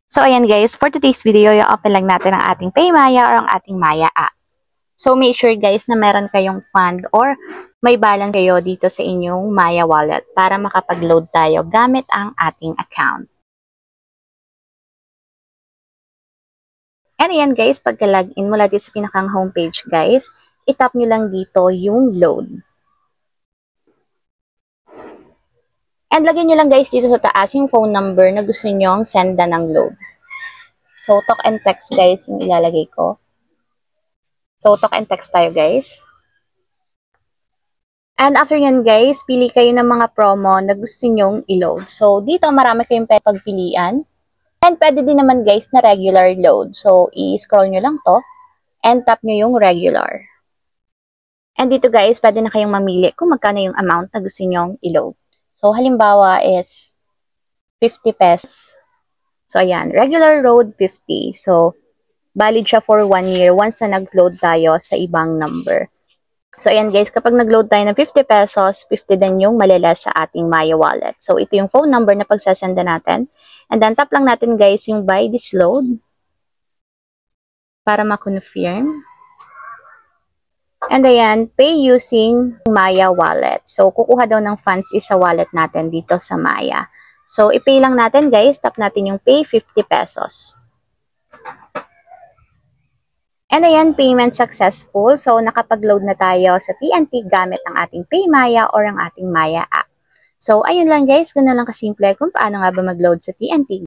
So, ayan guys, for today's video, i-open lang natin ang ating PayMaya or ang ating Maya app. So, make sure guys na meron kayong fund or may balance kayo dito sa inyong Maya wallet para makapag-load tayo gamit ang ating account. And ayan guys, pagka-login mula dito sa pinakang homepage guys, itap nyo lang dito yung load. And lagyan nyo lang guys dito sa taas yung phone number na gusto nyo sendan ng load. So, talk and text guys yung ilalagay ko. So, talk and text tayo guys. And after yan guys, pili kayo ng mga promo na gusto nyong i-load. So, dito marami kayong pagpilian. And pwede din naman guys na regular load. So, i-scroll nyo lang to and tap nyo yung regular. And dito guys, pwede na kayong mamili kung magkano yung amount na gusto nyong i-load. So, halimbawa is 50 pesos. So, ayan. Regular load, 50. So, valid siya for 1 year once na nag-load tayo sa ibang number. So, ayan guys. Kapag nag-load tayo ng 50 pesos, 50 din yung malala sa ating Maya wallet. So, ito yung phone number na pagsasenda natin. And then, tap lang natin guys yung buy this load para ma-confirm. And ayan, pay using Maya wallet. So, kukuha daw ng funds sa wallet natin dito sa Maya. So, i-pay lang natin guys. Tap natin yung pay 50 pesos. And ayan, payment successful. So, nakapag-load na tayo sa TNT gamit ang ating PayMaya or ang ating Maya app. So, ayun lang guys. Ganun lang kasimple kung paano nga ba mag-load sa TNT.